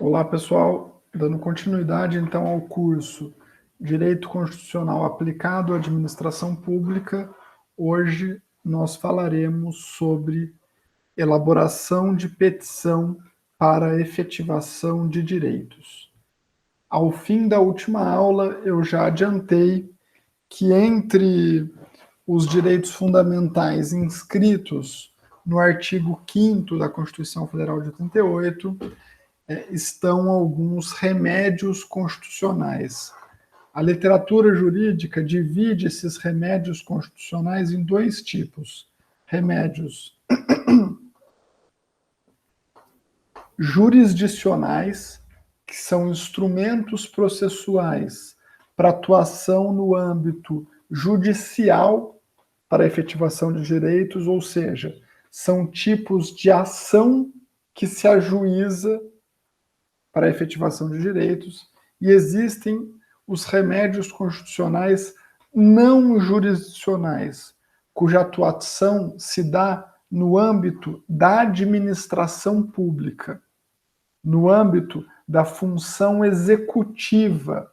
Olá, pessoal. Dando continuidade, então, ao curso Direito Constitucional Aplicado à Administração Pública, hoje nós falaremos sobre elaboração de petição para efetivação de direitos. Ao fim da última aula, eu já adiantei que entre os direitos fundamentais inscritos no artigo 5º da Constituição Federal de 88, estão alguns remédios constitucionais. A literatura jurídica divide esses remédios constitucionais em dois tipos: remédios jurisdicionais, que são instrumentos processuais para atuação no âmbito judicial para a efetivação de direitos, ou seja, são tipos de ação que se ajuiza para a efetivação de direitos, e existem os remédios constitucionais não jurisdicionais, cuja atuação se dá no âmbito da administração pública, no âmbito da função executiva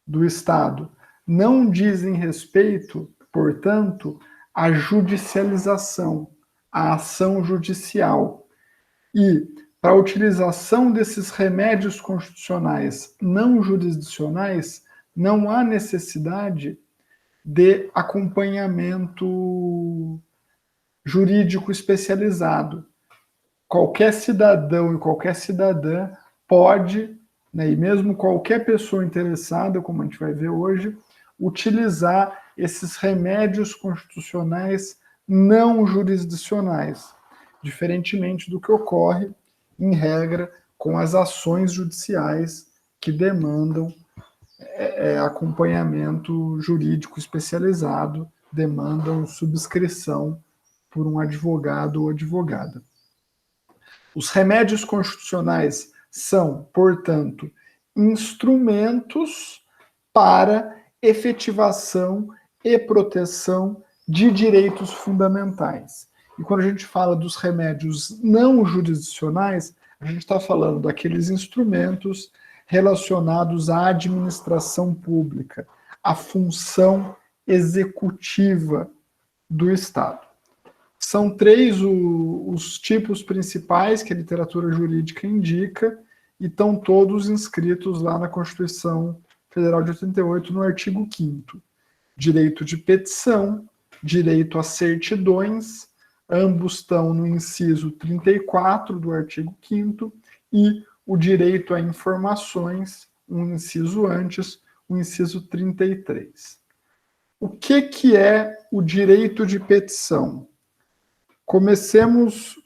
do Estado. Não dizem respeito, portanto, à judicialização, à ação judicial. E, para a utilização desses remédios constitucionais não jurisdicionais, não há necessidade de acompanhamento jurídico especializado. Qualquer cidadão e qualquer cidadã pode, e mesmo qualquer pessoa interessada, como a gente vai ver hoje, utilizar esses remédios constitucionais não jurisdicionais, diferentemente do que ocorre, em regra, com as ações judiciais que demandam acompanhamento jurídico especializado, demandam subscrição por um advogado ou advogada. Os remédios constitucionais são, portanto, instrumentos para efetivação e proteção de direitos fundamentais. E quando a gente fala dos remédios não jurisdicionais, a gente está falando daqueles instrumentos relacionados à administração pública, à função executiva do Estado. São três os tipos principais que a literatura jurídica indica e estão todos inscritos lá na Constituição Federal de 88, no artigo 5º. Direito de petição, direito a certidões, ambos estão no inciso 34 do artigo 5º, e o direito a informações, um inciso antes, o inciso 33. O que é o direito de petição? Comecemos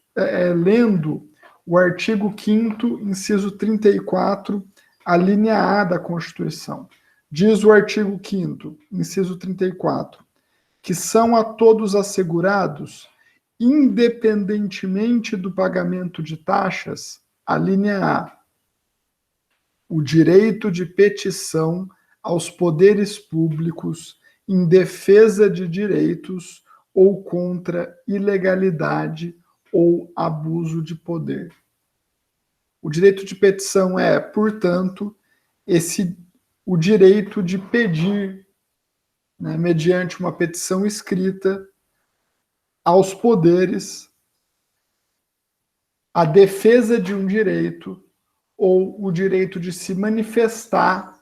lendo o artigo 5º, inciso 34, a linha A da Constituição. Diz o artigo 5º, inciso 34, que são a todos assegurados, independentemente do pagamento de taxas, a linha A, o direito de petição aos poderes públicos em defesa de direitos ou contra ilegalidade ou abuso de poder. O direito de petição é, portanto, o direito de pedir, mediante uma petição escrita, aos poderes a defesa de um direito ou o direito de se manifestar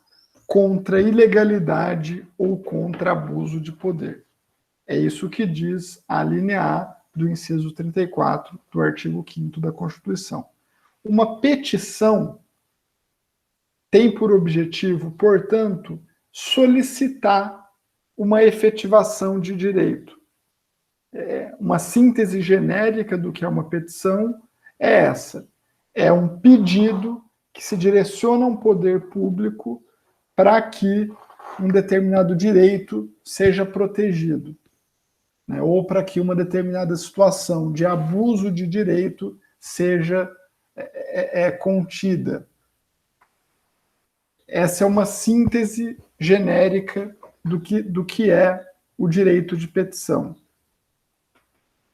contra ilegalidade ou contra abuso de poder. É isso que diz a linha A do inciso 34 do artigo 5º da Constituição. Uma petição tem por objetivo, portanto, solicitar uma efetivação de direito. Uma síntese genérica do que é uma petição é essa. É um pedido que se direciona a um poder público para que um determinado direito seja protegido, ou para que uma determinada situação de abuso de direito seja contida. Essa é uma síntese genérica do que é o direito de petição.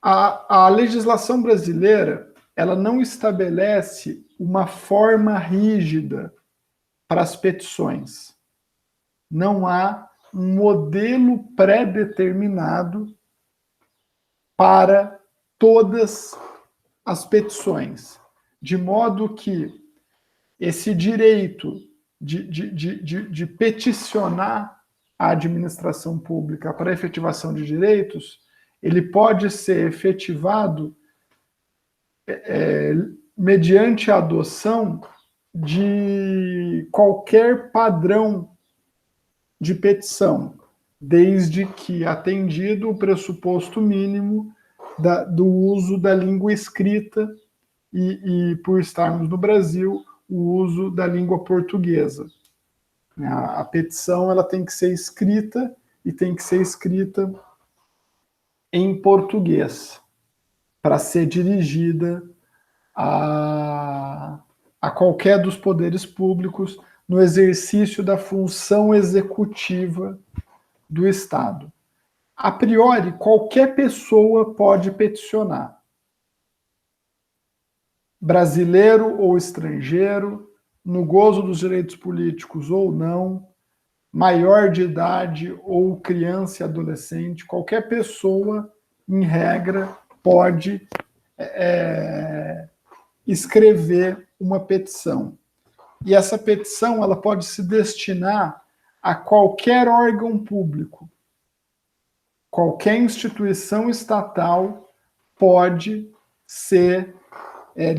A legislação brasileira, ela não estabelece uma forma rígida para as petições. Não há um modelo pré-determinado para todas as petições, de modo que esse direito de peticionar a administração pública para efetivação de direitos, ele pode ser efetivado mediante a adoção de qualquer padrão de petição, desde que atendido o pressuposto mínimo do uso da língua escrita e, por estarmos no Brasil, o uso da língua portuguesa. A petição ela tem que ser escrita e tem que ser escrita em português para ser dirigida a qualquer dos poderes públicos no exercício da função executiva do Estado. A priori, qualquer pessoa pode peticionar. Brasileiro ou estrangeiro, no gozo dos direitos políticos ou não, maior de idade ou criança e adolescente, qualquer pessoa, em regra, pode escrever uma petição. E essa petição ela pode se destinar a qualquer órgão público. Qualquer instituição estatal pode ser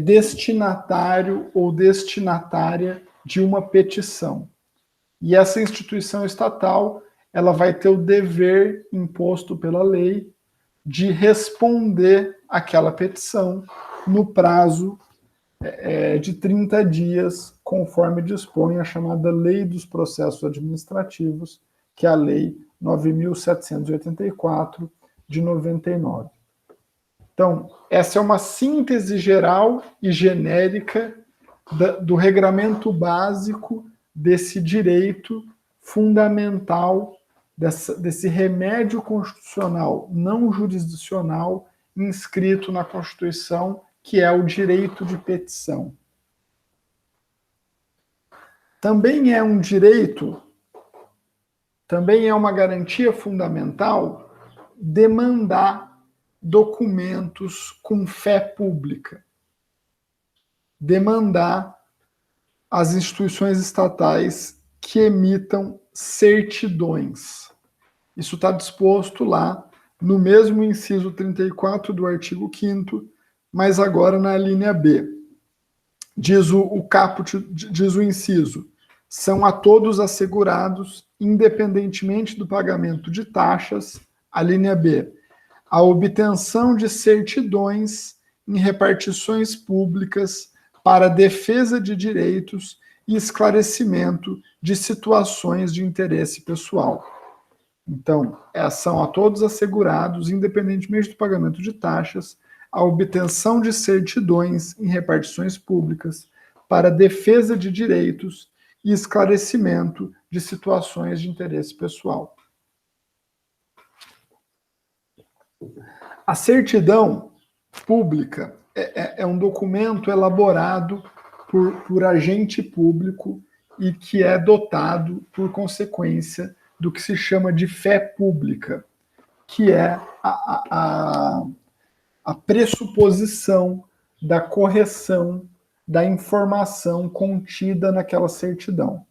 destinatário ou destinatária de uma petição. E essa instituição estatal ela vai ter o dever imposto pela lei de responder àquela petição no prazo de 30 dias, conforme dispõe a chamada Lei dos Processos Administrativos, que é a Lei 9.784, de 99. Então, essa é uma síntese geral e genérica do regramento básico desse direito fundamental, desse remédio constitucional não jurisdicional inscrito na Constituição, que é o direito de petição. Também é um direito, também é uma garantia fundamental demandar documentos com fé pública. Demandar as instituições estatais que emitam certidões. Isso está disposto lá no mesmo inciso 34 do artigo 5º, mas agora na linha B. Diz o caput, diz o inciso: são a todos assegurados, independentemente do pagamento de taxas, a linha B, a obtenção de certidões em repartições públicas para defesa de direitos e esclarecimento de situações de interesse pessoal. Então, são a todos assegurados, independentemente do pagamento de taxas, a obtenção de certidões em repartições públicas para defesa de direitos e esclarecimento de situações de interesse pessoal. A certidão pública é um documento elaborado por agente público e que é dotado, por consequência, do que se chama de fé pública, que é a pressuposição da correção da informação contida naquela certidão.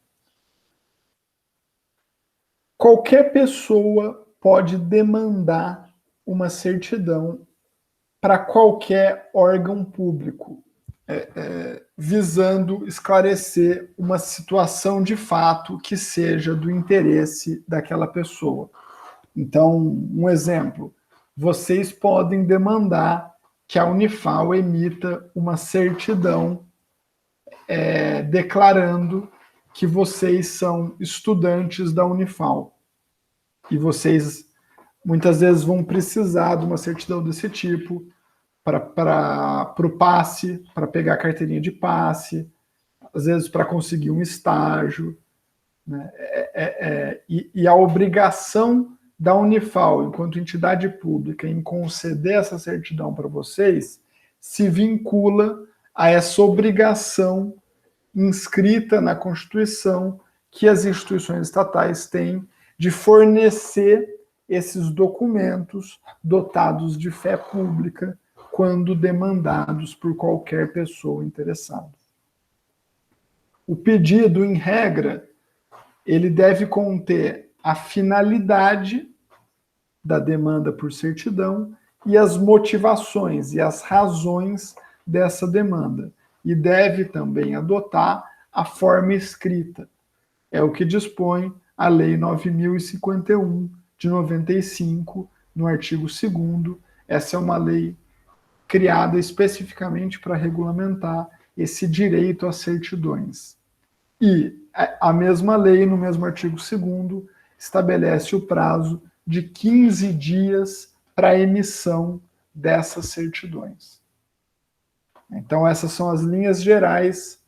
Qualquer pessoa pode demandar uma certidão para qualquer órgão público, visando esclarecer uma situação de fato que seja do interesse daquela pessoa. Então, um exemplo: vocês podem demandar que a Unifal emita uma certidão declarando que vocês são estudantes da Unifal. E vocês muitas vezes vão precisar de uma certidão desse tipo para o passe, para pegar a carteirinha de passe, às vezes para conseguir um estágio, né? E a obrigação da Unifal, enquanto entidade pública, em conceder essa certidão para vocês, se vincula a essa obrigação inscrita na Constituição que as instituições estatais têm de fornecer esses documentos dotados de fé pública quando demandados por qualquer pessoa interessada. O pedido, em regra, ele deve conter a finalidade da demanda por certidão e as motivações e as razões dessa demanda. E deve também adotar a forma escrita. É o que dispõe a Lei 9.051, de 95, no artigo 2º. Essa é uma lei criada especificamente para regulamentar esse direito às certidões. E a mesma lei, no mesmo artigo 2º, estabelece o prazo de 15 dias para a emissão dessas certidões. Então, essas são as linhas gerais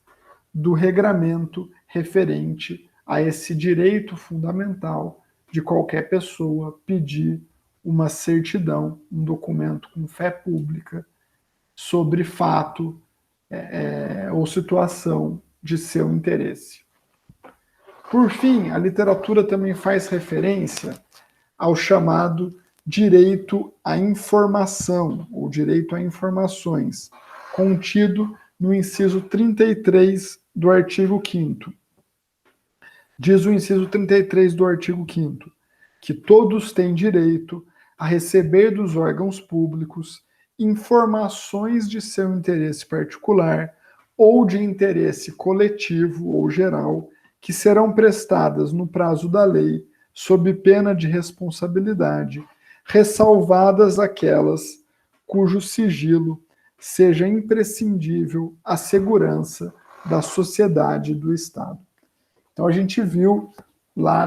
do regramento referente a esse direito fundamental de qualquer pessoa pedir uma certidão, um documento com fé pública sobre fato ou situação de seu interesse. Por fim, a literatura também faz referência ao chamado direito à informação, ou direito a informações, contido no inciso 33 do artigo 5º. Diz o inciso 33 do artigo 5º, que todos têm direito a receber dos órgãos públicos informações de seu interesse particular ou de interesse coletivo ou geral, que serão prestadas no prazo da lei, sob pena de responsabilidade, ressalvadas aquelas cujo sigilo seja imprescindível à segurança da sociedade e do Estado. Então, a gente viu lá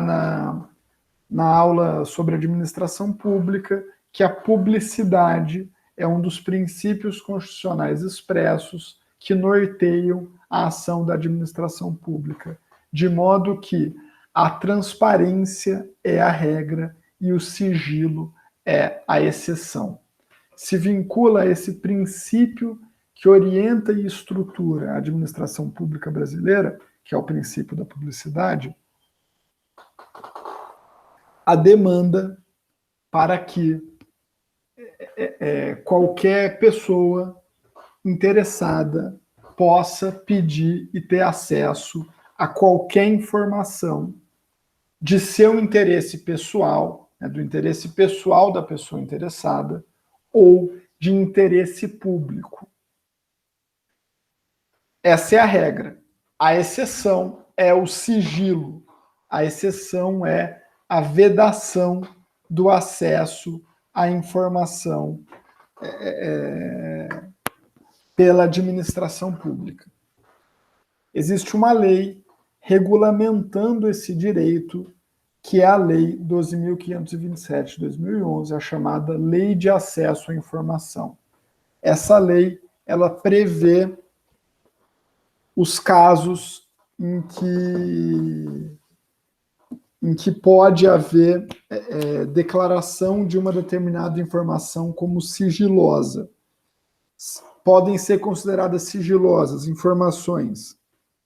na aula sobre administração pública que a publicidade é um dos princípios constitucionais expressos que norteiam a ação da administração pública, de modo que a transparência é a regra e o sigilo é a exceção. Se vincula a esse princípio que orienta e estrutura a administração pública brasileira, que é o princípio da publicidade, a demanda para que qualquer pessoa interessada possa pedir e ter acesso a qualquer informação de seu interesse pessoal, do interesse pessoal da pessoa interessada, ou de interesse público. Essa é a regra. A exceção é o sigilo. A exceção é a vedação do acesso à informação pela administração pública. Existe uma lei regulamentando esse direito, que é a Lei 12.527 de 2011, a chamada Lei de Acesso à Informação. Essa lei, ela prevê os casos em que pode haver declaração de uma determinada informação como sigilosa. Podem ser consideradas sigilosas informações,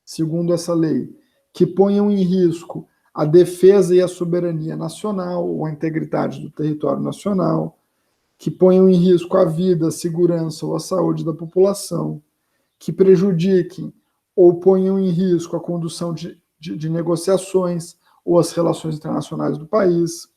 segundo essa lei, que ponham em risco a defesa e a soberania nacional ou a integridade do território nacional, que ponham em risco a vida, a segurança ou a saúde da população, que prejudiquem ou ponham em risco a condução de negociações ou as relações internacionais do país,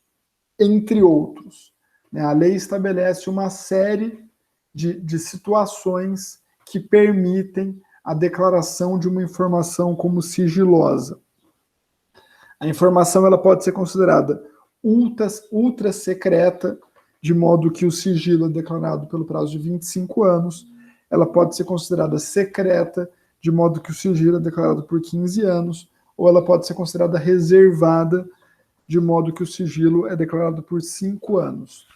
entre outros. A lei estabelece uma série de situações que permitem a declaração de uma informação como sigilosa. A informação ela pode ser considerada ultra secreta, de modo que o sigilo é declarado pelo prazo de 25 anos. Ela pode ser considerada secreta, de modo que o sigilo é declarado por 15 anos, ou ela pode ser considerada reservada, de modo que o sigilo é declarado por 5 anos.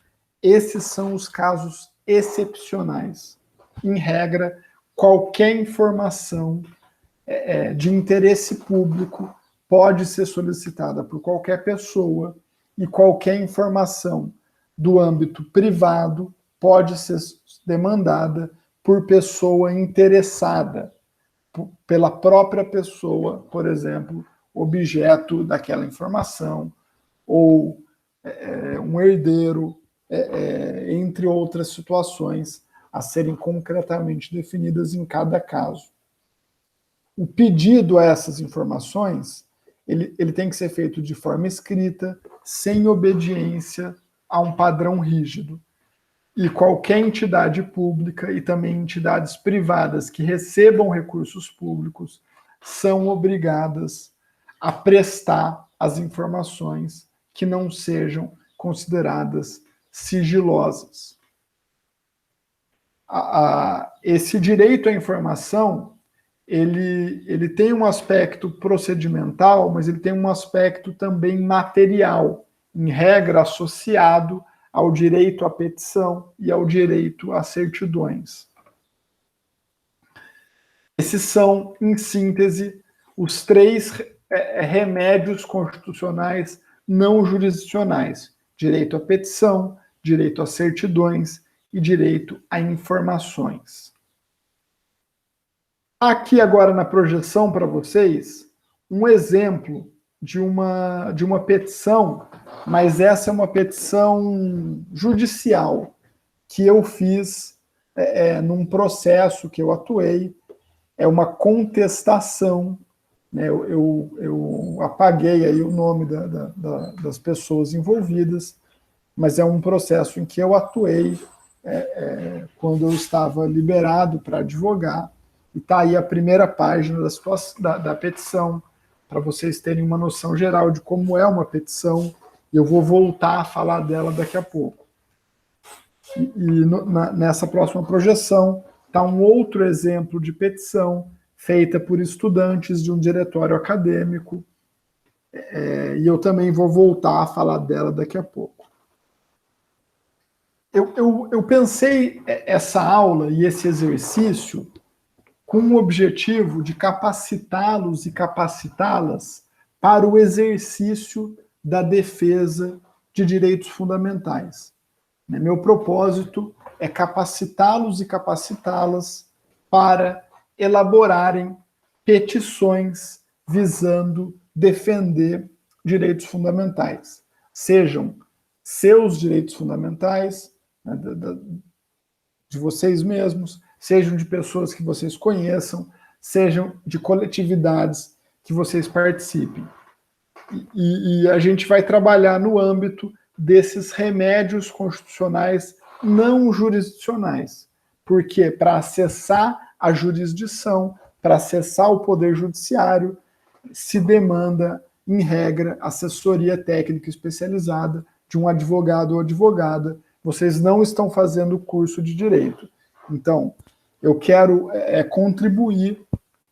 Esses são os casos excepcionais. Em regra, qualquer informação de interesse público pode ser solicitada por qualquer pessoa e qualquer informação do âmbito privado pode ser demandada por pessoa interessada, pela própria pessoa, por exemplo, objeto daquela informação, ou um herdeiro, entre outras situações a serem concretamente definidas em cada caso. O pedido a essas informações, ele tem que ser feito de forma escrita, sem obediência a um padrão rígido. E qualquer entidade pública e também entidades privadas que recebam recursos públicos são obrigadas a prestar as informações que não sejam consideradas sigilosas. Esse direito à informação, ele tem um aspecto procedimental, mas ele tem um aspecto também material, em regra associado ao direito à petição e ao direito a certidões. Esses são, em síntese, os três remédios constitucionais não jurisdicionais: direito à petição, direito a certidões e direito a informações. Aqui agora na projeção para vocês, um exemplo de uma petição, mas essa é uma petição judicial que eu fiz num processo que eu atuei, é uma contestação, né? Eu apaguei aí o nome das pessoas envolvidas, mas é um processo em que eu atuei quando eu estava liberado para advogar, e está aí a primeira página da petição, para vocês terem uma noção geral de como é uma petição, e eu vou voltar a falar dela daqui a pouco. Nessa próxima projeção está um outro exemplo de petição feita por estudantes de um diretório acadêmico, e eu também vou voltar a falar dela daqui a pouco. Eu pensei essa aula e esse exercício com o objetivo de capacitá-los e capacitá-las para o exercício da defesa de direitos fundamentais. Meu propósito é capacitá-los e capacitá-las para elaborarem petições visando defender direitos fundamentais, sejam seus direitos fundamentais, né, de vocês mesmos, sejam de pessoas que vocês conheçam, sejam de coletividades que vocês participem. E a gente vai trabalhar no âmbito desses remédios constitucionais não jurisdicionais, porque para acessar a jurisdição, para acessar o poder judiciário, se demanda, em regra, assessoria técnica especializada de um advogado ou advogada. Vocês não estão fazendo curso de direito. Então, eu quero contribuir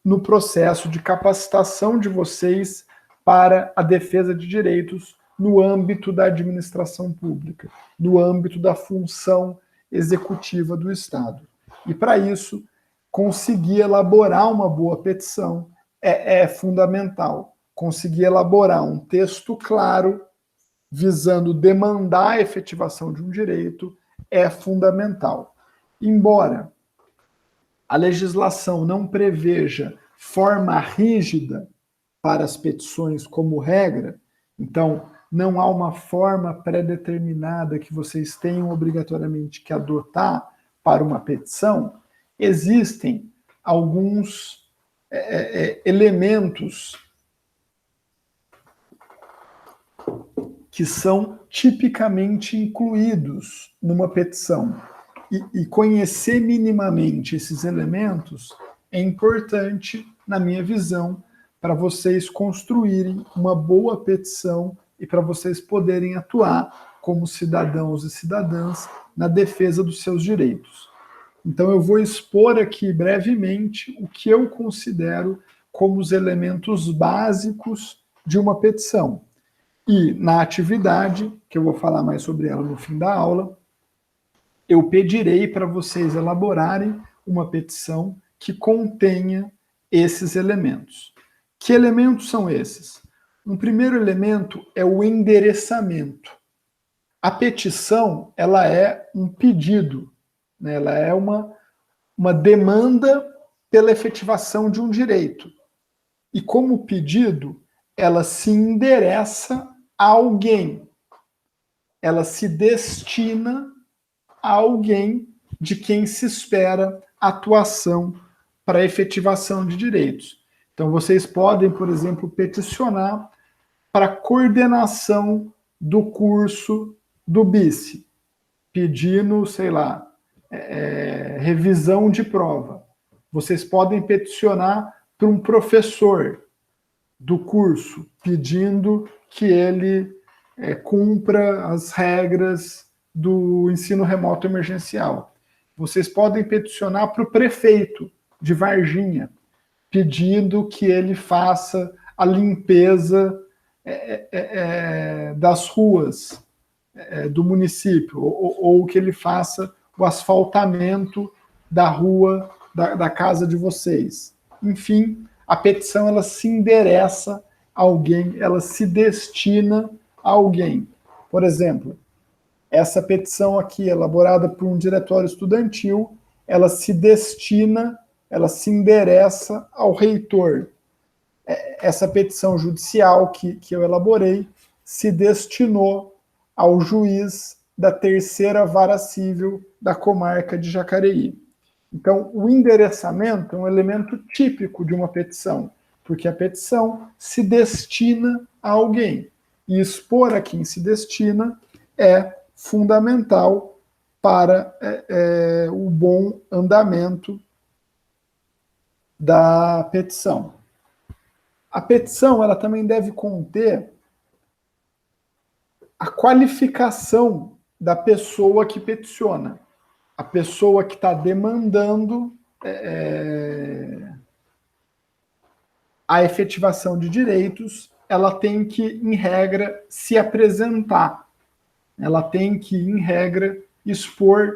no processo de capacitação de vocês para a defesa de direitos no âmbito da administração pública, no âmbito da função executiva do Estado. E para isso, conseguir elaborar uma boa petição é fundamental. Conseguir elaborar um texto claro, visando demandar a efetivação de um direito, é fundamental. Embora a legislação não preveja forma rígida para as petições como regra, então não há uma forma pré-determinada que vocês tenham obrigatoriamente que adotar para uma petição, existem alguns elementos que são tipicamente incluídos numa petição. E conhecer minimamente esses elementos é importante, na minha visão, para vocês construírem uma boa petição e para vocês poderem atuar como cidadãos e cidadãs na defesa dos seus direitos. Então eu vou expor aqui brevemente o que eu considero como os elementos básicos de uma petição. E na atividade, que eu vou falar mais sobre ela no fim da aula, eu pedirei para vocês elaborarem uma petição que contenha esses elementos. Que elementos são esses? Um primeiro elemento é o endereçamento. A petição, ela é um pedido, né? Ela é uma demanda pela efetivação de um direito. E como pedido, ela se endereça a alguém. Ela se destina a alguém de quem se espera atuação para a efetivação de direitos. Então, vocês podem, por exemplo, peticionar para coordenação do curso do BICE, pedindo, sei lá, revisão de prova. Vocês podem peticionar para um professor do curso, pedindo que ele cumpra as regras do ensino remoto emergencial. Vocês podem peticionar para o prefeito de Varginha, pedindo que ele faça a limpeza das ruas do município, ou que ele faça o asfaltamento da rua da casa de vocês. Enfim, a petição ela se endereça a alguém, ela se destina a alguém. Por exemplo, essa petição aqui, elaborada por um diretório estudantil, ela se destina, ela se endereça ao reitor. Essa petição judicial que eu elaborei se destinou ao juiz da terceira vara civil da comarca de Jacareí. Então, o endereçamento é um elemento típico de uma petição, porque a petição se destina a alguém. E expor a quem se destina é fundamental para o bom andamento da petição. A petição ela também deve conter a qualificação da pessoa que peticiona. A pessoa que está demandando a efetivação de direitos, ela tem que, em regra, se apresentar. Ela tem que, em regra, expor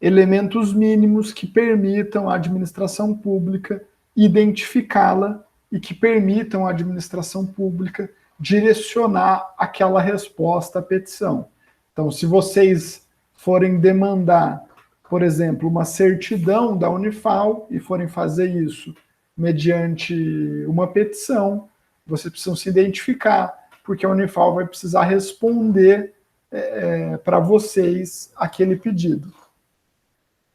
elementos mínimos que permitam à administração pública identificá-la e que permitam à administração pública direcionar aquela resposta à petição. Então, se vocês forem demandar, por exemplo, uma certidão da Unifal e forem fazer isso mediante uma petição, vocês precisam se identificar, porque a Unifal vai precisar responder para vocês aquele pedido.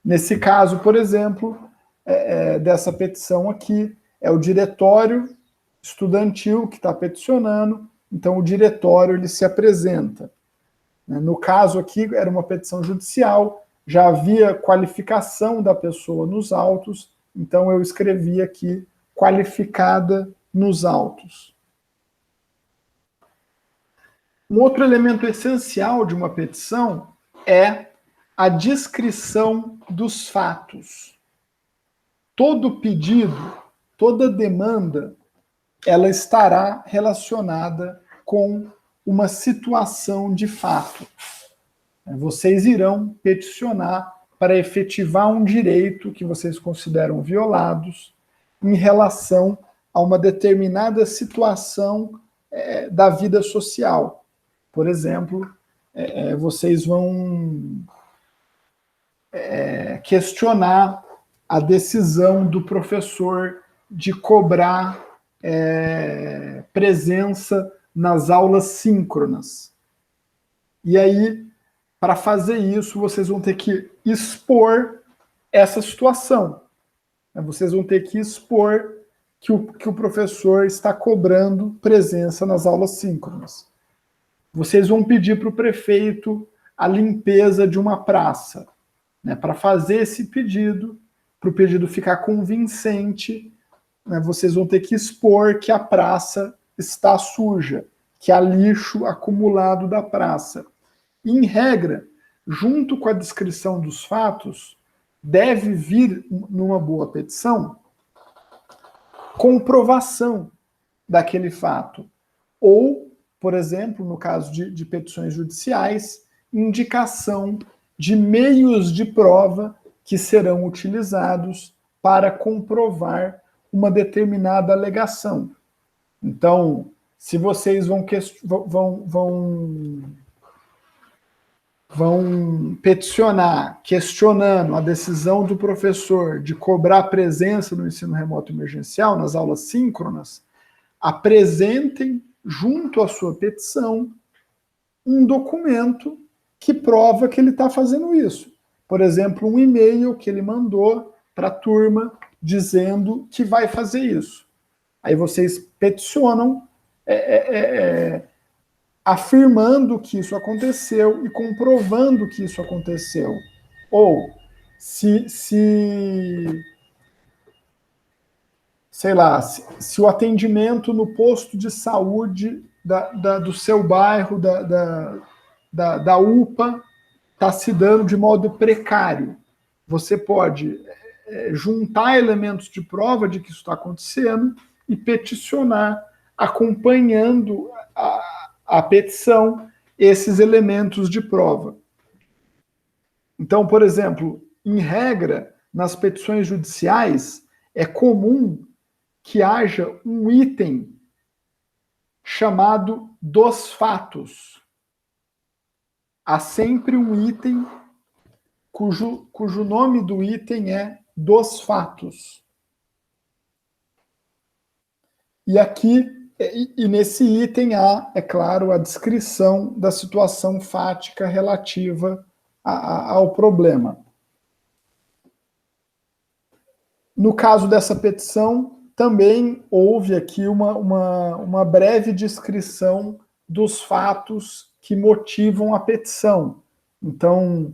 Nesse caso, por exemplo, dessa petição aqui, é o diretório estudantil que está peticionando, então o diretório ele se apresenta. No caso aqui, era uma petição judicial, já havia qualificação da pessoa nos autos, então eu escrevi aqui, qualificada nos autos. Um outro elemento essencial de uma petição é a descrição dos fatos. Todo pedido, toda demanda, ela estará relacionada com uma situação de fato. Vocês irão peticionar para efetivar um direito que vocês consideram violados em relação a uma determinada situação da vida social. Por exemplo, vocês vão questionar a decisão do professor de cobrar presença nas aulas síncronas. E aí, para fazer isso, vocês vão ter que expor essa situação. Vocês vão ter que expor que o professor está cobrando presença nas aulas síncronas. Vocês vão pedir para o prefeito a limpeza de uma praça. Para fazer esse pedido, para o pedido ficar convincente, vocês vão ter que expor que a praça está suja, que há lixo acumulado da praça. E, em regra, junto com a descrição dos fatos, deve vir, numa boa petição, comprovação daquele fato. Ou, por exemplo, no caso de petições judiciais, indicação de meios de prova que serão utilizados para comprovar uma determinada alegação. Então, se vocês vão vão peticionar, questionando a decisão do professor de cobrar presença no ensino remoto emergencial, nas aulas síncronas, apresentem, junto à sua petição, um documento que prova que ele está fazendo isso. Por exemplo, um e-mail que ele mandou para a turma dizendo que vai fazer isso. Aí vocês peticionam afirmando que isso aconteceu e comprovando que isso aconteceu. Ou, sei lá, se o atendimento no posto de saúde do seu bairro, da UPA, está se dando de modo precário. Você pode juntar elementos de prova de que isso está acontecendo e peticionar, acompanhando a petição, esses elementos de prova. Então, por exemplo, em regra, nas petições judiciais, é comum que haja um item chamado dos fatos. Há sempre um item cujo nome do item é dos fatos. E aqui, e nesse item há, é claro, a descrição da situação fática relativa ao problema. No caso dessa petição, também houve aqui uma breve descrição dos fatos que motivam a petição. Então,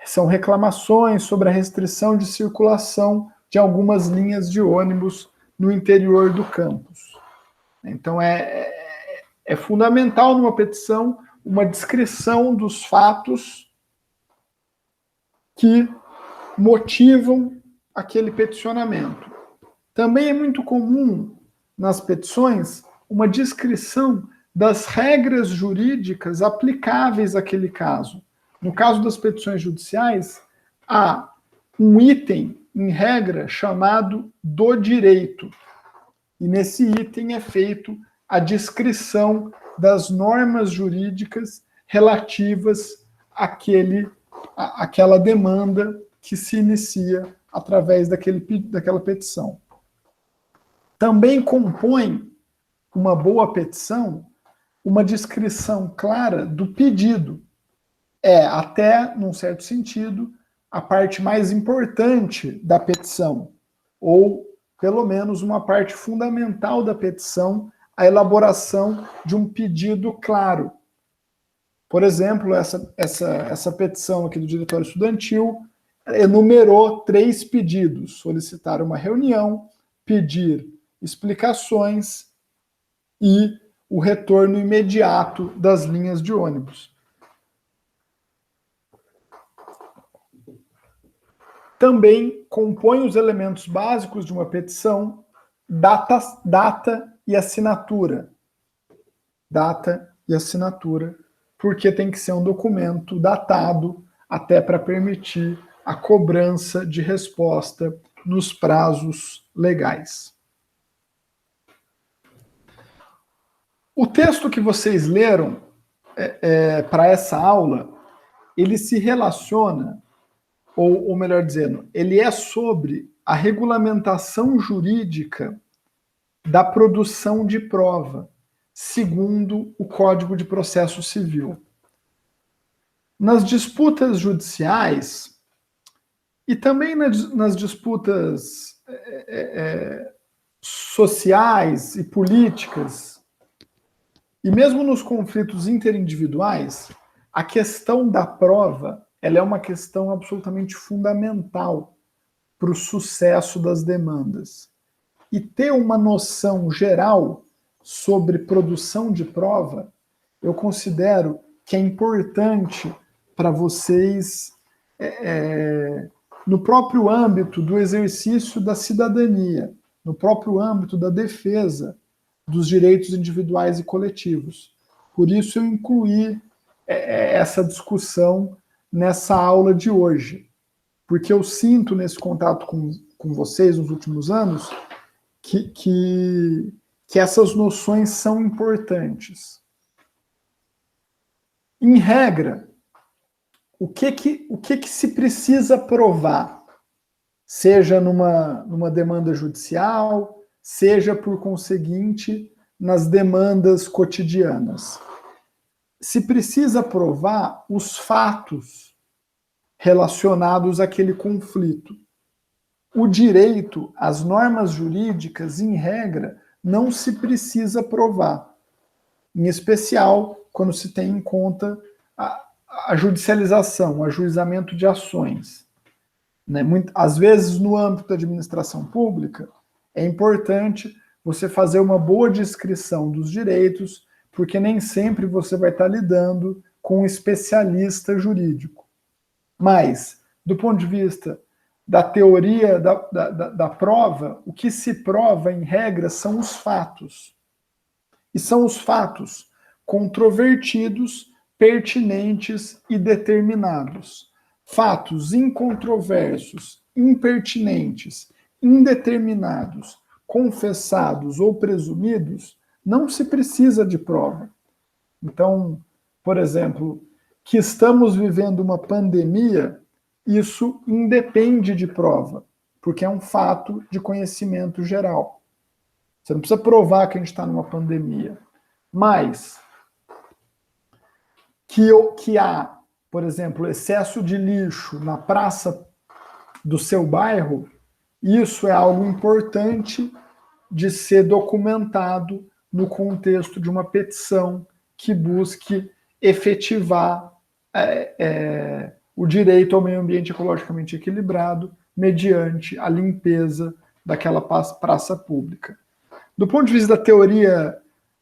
são reclamações sobre a restrição de circulação de algumas linhas de ônibus no interior do campus. Então, é fundamental numa petição uma descrição dos fatos que motivam aquele peticionamento. Também é muito comum nas petições uma descrição das regras jurídicas aplicáveis àquele caso. No caso das petições judiciais, há um item, em regra, chamado do direito. E nesse item é feito a descrição das normas jurídicas relativas àquela demanda que se inicia através daquela petição. Também compõe uma boa petição uma descrição clara do pedido. Até, num certo sentido, a parte mais importante da petição, ou, pelo menos, uma parte fundamental da petição, a elaboração de um pedido claro. Por exemplo, essa petição aqui do Diretório Estudantil enumerou 3 pedidos: solicitar uma reunião, pedir explicações e o retorno imediato das linhas de ônibus. Também compõe os elementos básicos de uma petição data e assinatura. Data e assinatura, porque tem que ser um documento datado até para permitir a cobrança de resposta nos prazos legais. O texto que vocês leram para essa aula, ele se relaciona, ou melhor dizendo, ele é sobre a regulamentação jurídica da produção de prova, segundo o Código de Processo Civil. Nas disputas judiciais e também nas disputas sociais e políticas, e mesmo nos conflitos interindividuais, a questão da prova ela é uma questão absolutamente fundamental para o sucesso das demandas. E ter uma noção geral sobre produção de prova, eu considero que é importante para vocês, no próprio âmbito do exercício da cidadania, no próprio âmbito da defesa dos direitos individuais e coletivos. Por isso eu incluí essa discussão nessa aula de hoje, porque eu sinto nesse contato com vocês nos últimos anos que essas noções são importantes. Em regra, o que se precisa provar? Seja numa demanda judicial, seja, por conseguinte, nas demandas cotidianas. Se precisa provar os fatos relacionados àquele conflito. O direito, as normas jurídicas, em regra, não se precisa provar, em especial quando se tem em conta a judicialização, o ajuizamento de ações. Né? Às vezes, no âmbito da administração pública, é importante você fazer uma boa descrição dos direitos, porque nem sempre você vai estar lidando com um especialista jurídico. Mas, do ponto de vista da teoria da prova, o que se prova, em regra, são os fatos. E são os fatos controvertidos, pertinentes e determinados. Fatos incontroversos, impertinentes, indeterminados, confessados ou presumidos, não se precisa de prova. Então, por exemplo, que estamos vivendo uma pandemia, isso independe de prova, porque é um fato de conhecimento geral. Você não precisa provar que a gente está numa pandemia. Mas que há, por exemplo, excesso de lixo na praça do seu bairro, isso é algo importante de ser documentado no contexto de uma petição que busque efetivar o direito ao meio ambiente ecologicamente equilibrado mediante a limpeza daquela praça pública. Do ponto de vista da teoria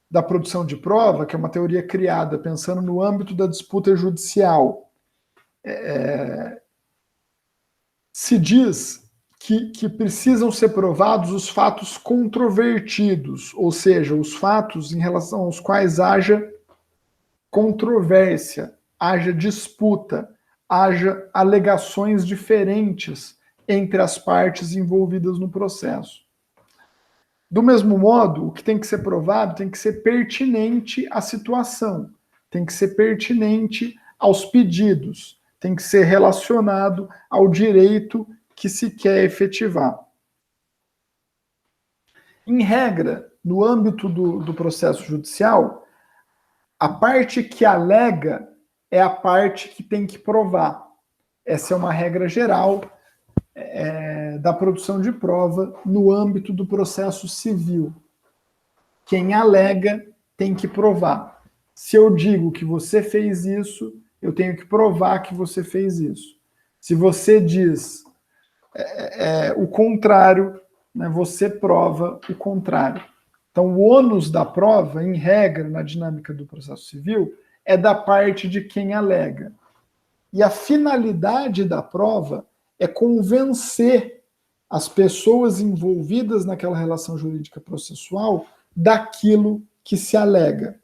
da produção de prova, que é uma teoria criada pensando no âmbito da disputa judicial, se diz que precisam ser provados os fatos controvertidos, ou seja, os fatos em relação aos quais haja controvérsia, haja disputa, haja alegações diferentes entre as partes envolvidas no processo. Do mesmo modo, o que tem que ser provado tem que ser pertinente à situação, tem que ser pertinente aos pedidos, tem que ser relacionado ao direito que se quer efetivar. Em regra, no âmbito do processo judicial, a parte que alega é a parte que tem que provar. Essa é uma regra geral da produção de prova no âmbito do processo civil. Quem alega tem que provar. Se eu digo que você fez isso, eu tenho que provar que você fez isso. Se você diz o contrário, né, você prova o contrário. Então, o ônus da prova, em regra, na dinâmica do processo civil, é da parte de quem alega. E a finalidade da prova é convencer as pessoas envolvidas naquela relação jurídica processual daquilo que se alega.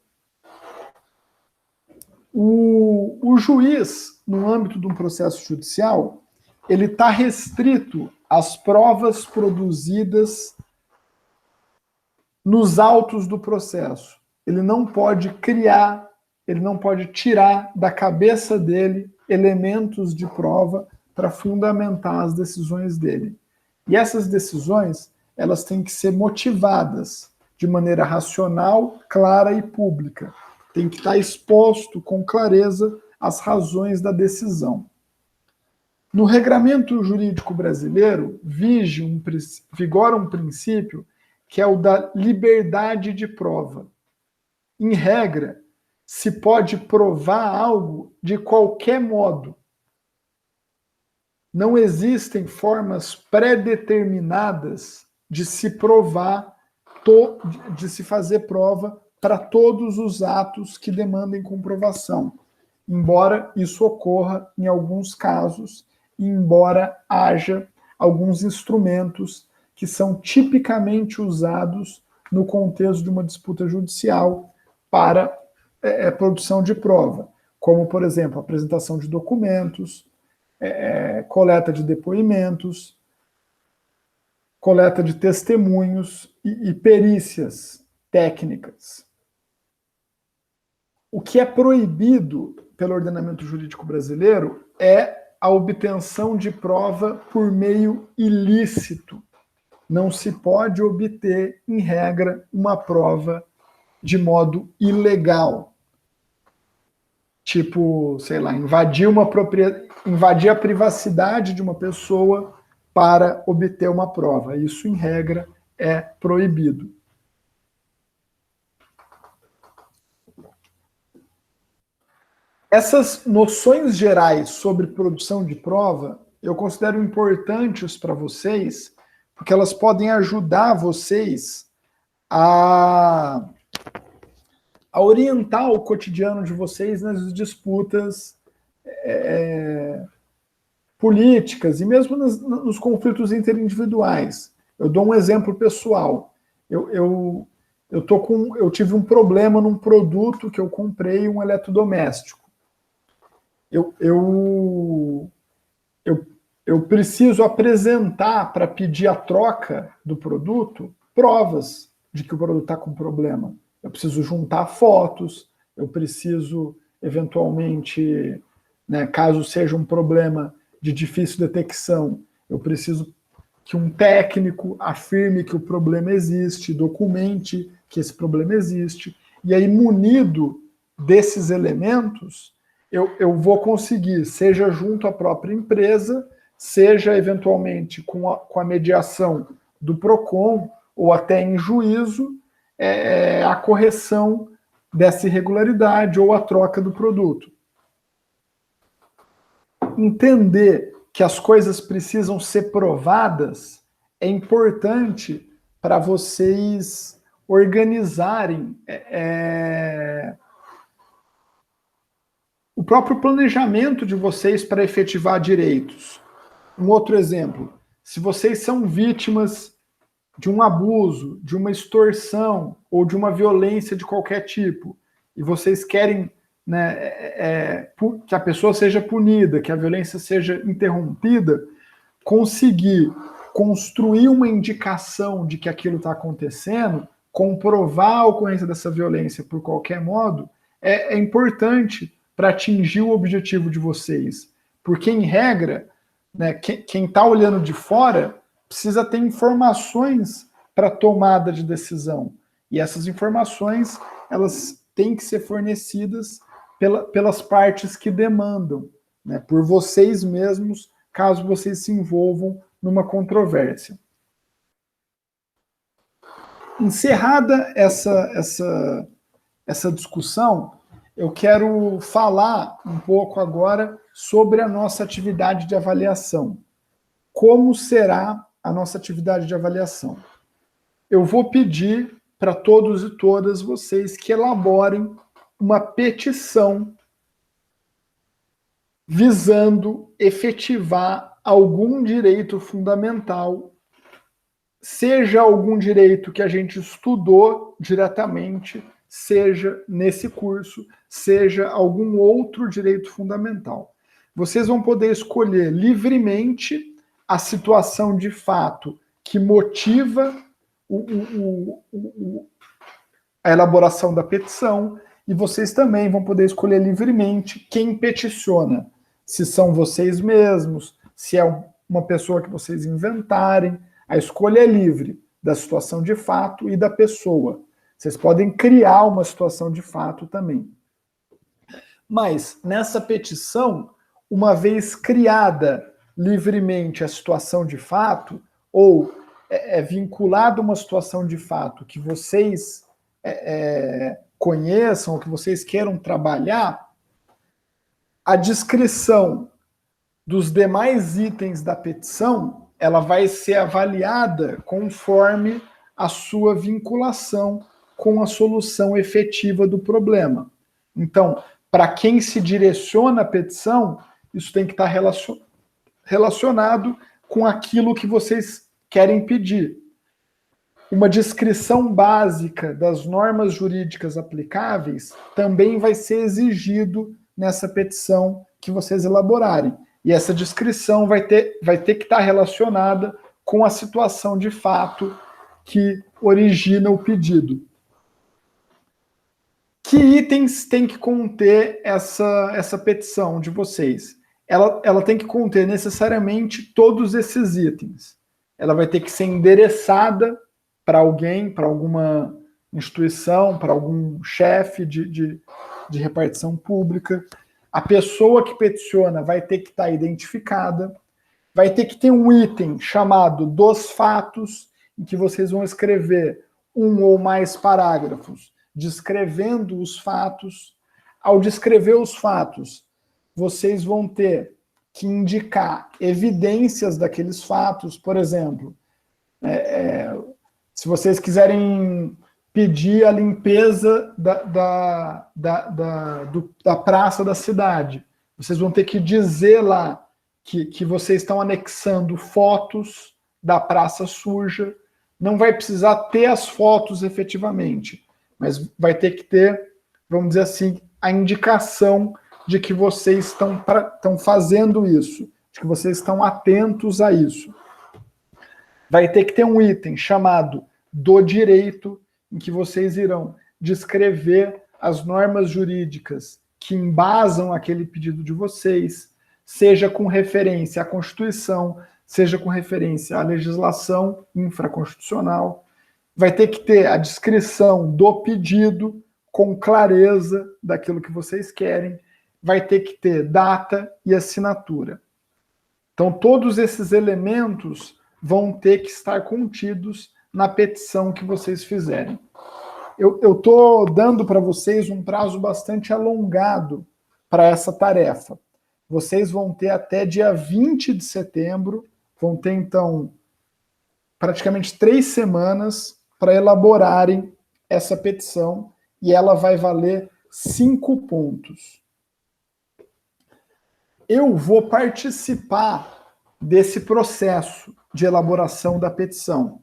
O juiz, no âmbito de um processo judicial, ele está restrito às provas produzidas nos autos do processo. Ele não pode criar, ele não pode tirar da cabeça dele elementos de prova para fundamentar as decisões dele. E essas decisões, elas têm que ser motivadas de maneira racional, clara e pública. Tem que estar exposto com clareza as razões da decisão. No regramento jurídico brasileiro, vigora um princípio que é o da liberdade de prova. Em regra, se pode provar algo de qualquer modo. Não existem formas pré-determinadas de se provar, de se fazer prova para todos os atos que demandem comprovação, embora isso ocorra em alguns casos, e embora haja alguns instrumentos que são tipicamente usados no contexto de uma disputa judicial para produção de prova, como, por exemplo, apresentação de documentos, coleta de depoimentos, coleta de testemunhos e perícias técnicas. O que é proibido pelo ordenamento jurídico brasileiro é a obtenção de prova por meio ilícito. Não se pode obter, em regra, uma prova de modo ilegal. Tipo, sei lá, invadir a privacidade de uma pessoa para obter uma prova. Isso, em regra, é proibido. Essas noções gerais sobre produção de prova, eu considero importantes para vocês, porque elas podem ajudar vocês a orientar o cotidiano de vocês nas disputas políticas e mesmo nos conflitos interindividuais. Eu dou um exemplo pessoal. Eu tive um problema num produto que eu comprei, um eletrodoméstico. Eu preciso apresentar, para pedir a troca do produto, provas de que o produto está com problema. Eu preciso juntar fotos, eu preciso, eventualmente, né, caso seja um problema de difícil detecção, eu preciso que um técnico afirme que o problema existe, documente que esse problema existe, e aí, munido desses elementos, eu vou conseguir, seja junto à própria empresa, seja eventualmente com a mediação do PROCON, ou até em juízo, a correção dessa irregularidade ou a troca do produto. Entender que as coisas precisam ser provadas é importante para vocês organizarem o próprio planejamento de vocês para efetivar direitos. Um outro exemplo, se vocês são vítimas de um abuso, de uma extorsão ou de uma violência de qualquer tipo, e vocês querem, né, que a pessoa seja punida, que a violência seja interrompida, conseguir construir uma indicação de que aquilo está acontecendo, comprovar a ocorrência dessa violência por qualquer modo, é importante para atingir o objetivo de vocês. Porque, em regra, né, quem está olhando de fora precisa ter informações para tomada de decisão. E essas informações, elas têm que ser fornecidas pelas partes que demandam, né, por vocês mesmos, caso vocês se envolvam numa controvérsia. Encerrada essa discussão, eu quero falar um pouco agora sobre a nossa atividade de avaliação. Como será a nossa atividade de avaliação? Eu vou pedir para todos e todas vocês que elaborem uma petição visando efetivar algum direito fundamental, seja algum direito que a gente estudou diretamente, seja nesse curso, seja algum outro direito fundamental. Vocês vão poder escolher livremente a situação de fato que motiva a elaboração da petição, e vocês também vão poder escolher livremente quem peticiona. Se são vocês mesmos, se é uma pessoa que vocês inventarem. A escolha é livre da situação de fato e da pessoa. Vocês podem criar uma situação de fato também. Mas, nessa petição, uma vez criada livremente a situação de fato, ou vinculada a uma situação de fato que vocês conheçam, ou que vocês queiram trabalhar, a descrição dos demais itens da petição, ela vai ser avaliada conforme a sua vinculação com a solução efetiva do problema. Então, para quem se direciona a petição, isso tem que estar relacionado com aquilo que vocês querem pedir. Uma descrição básica das normas jurídicas aplicáveis também vai ser exigido nessa petição que vocês elaborarem. E essa descrição vai ter que estar relacionada com a situação de fato que origina o pedido. Que itens tem que conter essa petição de vocês? Ela tem que conter necessariamente todos esses itens. Ela vai ter que ser endereçada para alguém, para alguma instituição, para algum chefe de repartição pública. A pessoa que peticiona vai ter que estar identificada. Vai ter que ter um item chamado dos fatos, em que vocês vão escrever um ou mais parágrafos descrevendo os fatos. Ao descrever os fatos, vocês vão ter que indicar evidências daqueles fatos. Por exemplo, se vocês quiserem pedir a limpeza da praça da cidade, vocês vão ter que dizer lá que vocês estão anexando fotos da praça suja. Não vai precisar ter as fotos efetivamente, mas vai ter que ter, vamos dizer assim, a indicação de que vocês estão fazendo isso, de que vocês estão atentos a isso. Vai ter que ter um item chamado do direito, em que vocês irão descrever as normas jurídicas que embasam aquele pedido de vocês, seja com referência à Constituição, seja com referência à legislação infraconstitucional. Vai ter que ter a descrição do pedido com clareza daquilo que vocês querem. Vai ter que ter data e assinatura. Então, todos esses elementos vão ter que estar contidos na petição que vocês fizerem. Eu estou dando para vocês um prazo bastante alongado para essa tarefa. Vocês vão ter até dia 20 de setembro, vão ter, então, praticamente 3 semanas para elaborarem essa petição, e ela vai valer 5 pontos. Eu vou participar desse processo de elaboração da petição.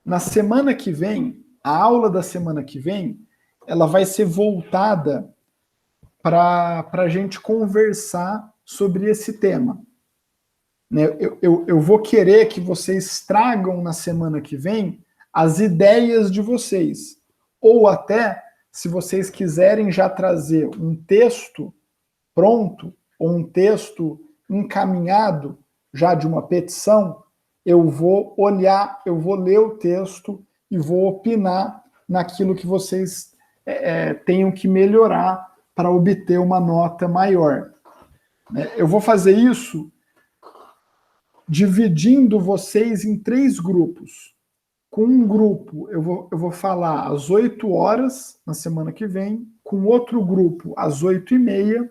Na semana que vem, a aula da semana que vem, ela vai ser voltada para a gente conversar sobre esse tema. Eu vou querer que vocês tragam na semana que vem as ideias de vocês. Ou até, se vocês quiserem já trazer um texto pronto, ou um texto encaminhado já de uma petição, eu vou olhar, eu vou ler o texto e vou opinar naquilo que vocês tenham que melhorar para obter uma nota maior. Eu vou fazer isso dividindo vocês em 3 grupos. Com um grupo, eu vou falar às 8 horas na semana que vem, com outro grupo às 8h30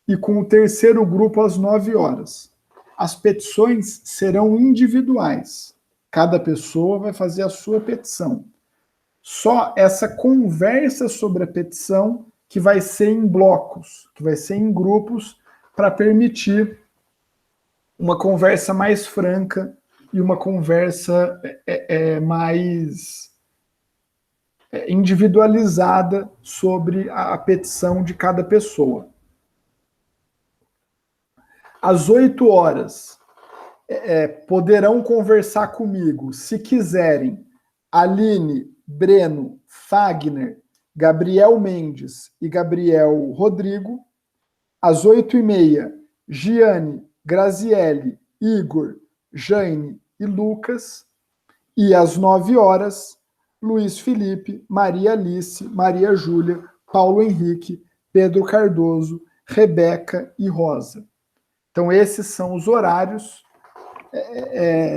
e com o terceiro grupo às 9 horas. As petições serão individuais. Cada pessoa vai fazer a sua petição. Só essa conversa sobre a petição que vai ser em blocos, que vai ser em grupos, para permitir uma conversa mais franca e uma conversa mais individualizada sobre a petição de cada pessoa. Às 8 horas, poderão conversar comigo, se quiserem, Aline, Breno, Fagner, Gabriel Mendes e Gabriel Rodrigo. Às 8h30, Giane, Graziele, Igor, Jane e Lucas. E às 9 horas, Luiz Felipe, Maria Alice, Maria Júlia, Paulo Henrique, Pedro Cardoso, Rebeca e Rosa. Então, esses são os horários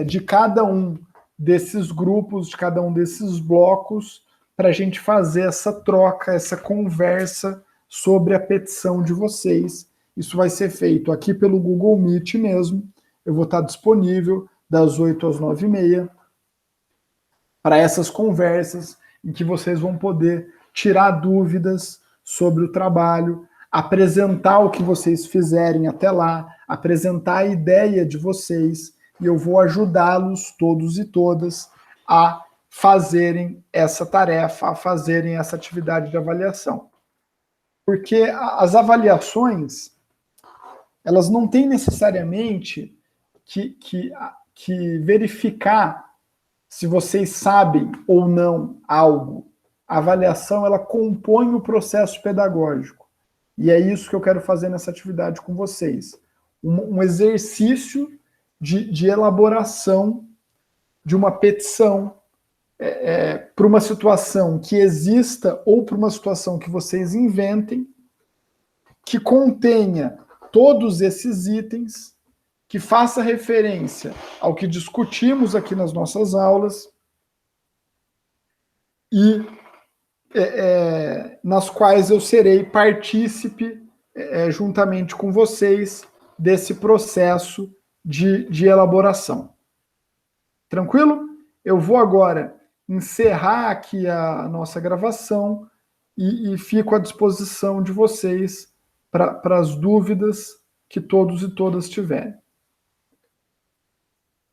de cada um desses grupos, de cada um desses blocos, para a gente fazer essa troca, essa conversa sobre a petição de vocês. Isso vai ser feito aqui pelo Google Meet mesmo. Eu vou estar disponível das 8 às 9h30 para essas conversas em que vocês vão poder tirar dúvidas sobre o trabalho, apresentar o que vocês fizerem até lá, apresentar a ideia de vocês, e eu vou ajudá-los todos e todas a fazerem essa tarefa, a fazerem essa atividade de avaliação. Porque as avaliações, elas não têm necessariamente que verificar se vocês sabem ou não algo. A avaliação, ela compõe o processo pedagógico. E é isso que eu quero fazer nessa atividade com vocês. Um exercício de elaboração de uma petição para uma situação que exista ou para uma situação que vocês inventem, que contenha todos esses itens, que faça referência ao que discutimos aqui nas nossas aulas e nas quais eu serei partícipe, juntamente com vocês, desse processo de elaboração. Tranquilo? Eu vou agora encerrar aqui a nossa gravação e fico à disposição de vocês para as dúvidas que todos e todas tiverem.